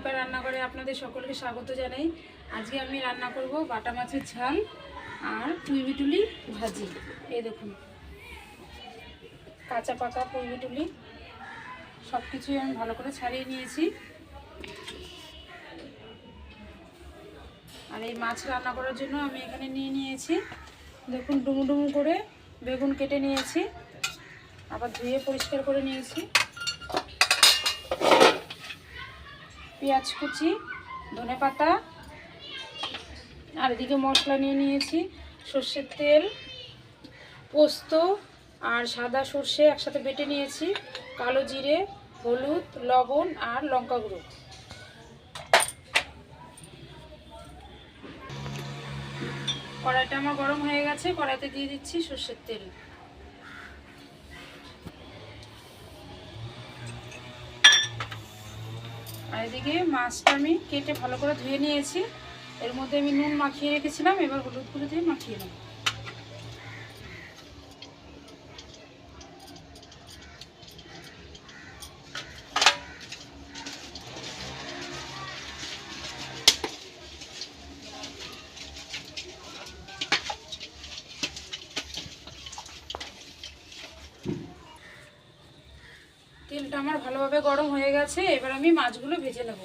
ঝিনুকা রান্নাঘরে আপনাদের সকলকে স্বাগত জানাই। আজকে আমি রান্না করব বাটা মাছের ঝাল আর পুঁই বিটুলি ভাজি। এই দেখুন, কাঁচা পাকা পুঁই বিটুলি সব কিছুই আমি ভালো করে ছাড়িয়ে নিয়েছি। আর এই মাছ রান্না করার জন্য আমি এখানে নিয়ে নিয়েছি, দেখুন, ডুমু ডুমু করে বেগুন কেটে নিয়েছি, আবার ধুয়ে পরিষ্কার করে নিয়েছি। পেঁয়াজ কুচি, ধনেপাতা, আর এদিকে মশলা নিয়ে নিয়েছি, সর্ষের তেল, পোস্ত আর সাদা সর্ষে একসাথে বেটে নিয়েছি, কালো জিরে, হলুদ, লবণ আর লঙ্কা গুঁড়ো। কড়াইটা আমার গরম হয়ে গেছে, কড়াইতে দিয়ে দিচ্ছি সর্ষের তেল। আর এদিকে মাছটা আমি কেটে ভালো করে ধুয়ে নিয়েছি, এর মধ্যে আমি নুন মাখিয়ে রেখেছিলাম, এবার হলুদ গুঁড়ো দিয়ে মাখিয়ে নেব। তেলটা আমার ভালোভাবে গরম হয়ে গেছে, এবার আমি মাছগুলো ভেজে নেব।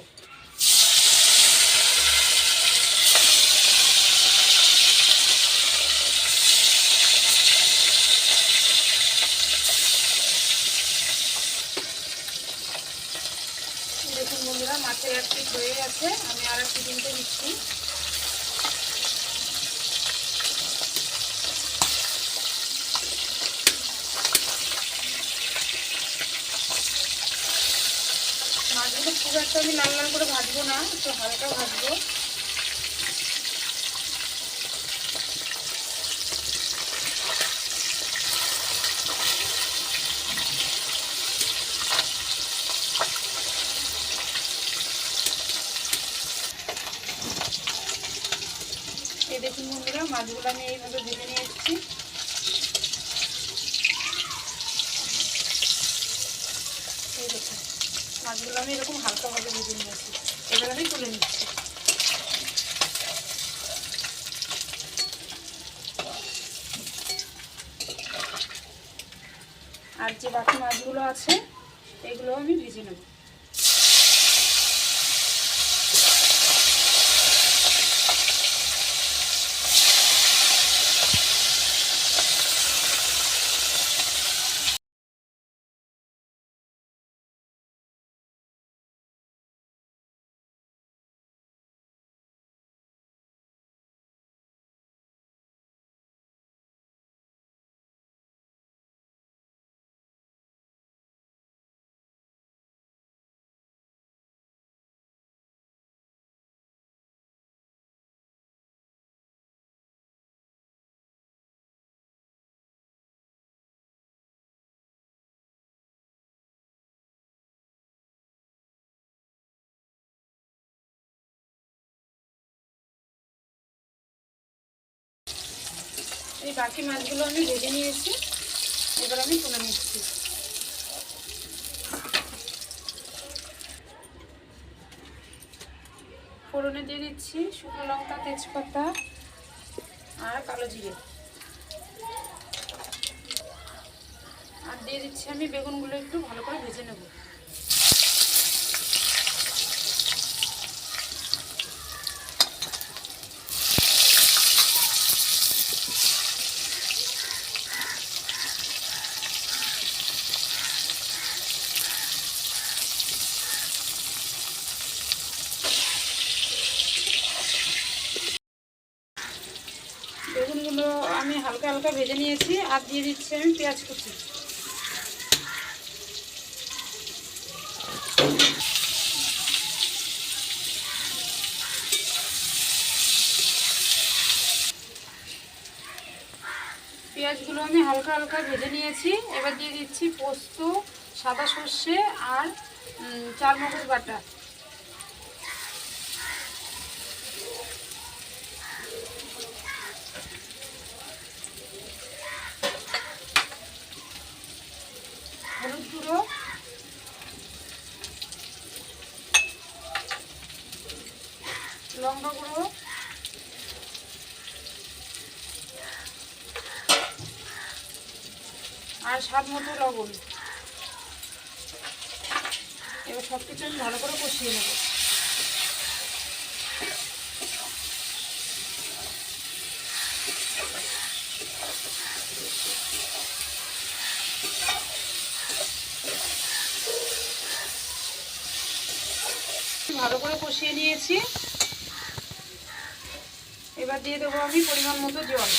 দেখুন বন্ধুরা, মাছের এক পিঠ হয়ে গেছে, আমি আর এক পিঠ উল্টে দিচ্ছি। মাছগুলো খুব একটা আমি লাল লাল করে ভাজবো না, একটু হালকা ভাজবো। এই দেখুন বন্ধুরা, মাছগুলো আমি এইভাবে ভেজে নিয়ে এসেছি। এই দেখুন, মাছগুলো আমি এরকম হালকাভাবে ভেজে নিয়েছি, এবার আমি তুলে নিচ্ছি। আর যে বাকি মাছগুলো আছে এগুলো আমি ভেজে নেব। এই বাকি মাছগুলো আমি ভেজে নিয়েছি, এবার আমি তুলে নিচ্ছি। ফোড়নে দিয়ে দিচ্ছি শুকনো লঙ্কা, তেজপাতা আর কালো জিরে, আর দিয়ে দিচ্ছি আমি বেগুনগুলো একটু ভালো করে ভেজে নেব। বেগুনগুলো আমি হালকা হালকা ভেজে নিয়েছি, আর দিয়ে দিচ্ছি আমি পেঁয়াজ কুচি। পেঁয়াজগুলো আমি হালকা হালকা ভেজে নিয়েছি, এবার দিয়ে দিচ্ছি পোস্ত, সাদা সর্ষে আর চারমগজ বাটা। হলুদ গুঁড়ো, লঙ্কা গুঁড়ো, আর স্বাদ মতো লবণ। এবার সব কিছু আমি ভালো করে কষিয়ে নেব। ভালো করে কষিয়ে নিয়েছি। এবার দিয়ে দেবো আমি পরিমাণ মতো জল।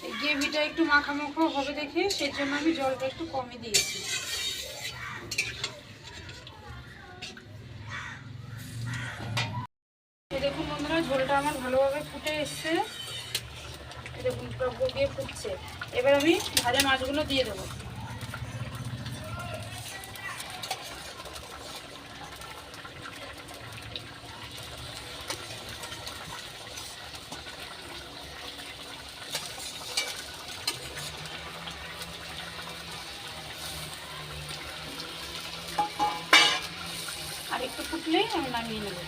এই গ্রেভিটা একটু মাখামাখো হবে দেখে সেই জন্য আমি জলটা একটু কমই দিয়েছি। দেখুন বন্ধুরা, ঝোলটা আমার ভালোভাবে ফুটে এসছে। দেখুন টক দিয়ে ফুটছে। এবার আমি ভাজা মাছগুলো দিয়ে দেবো। আর একটু ফুটলেই আমি নামিয়ে নেব।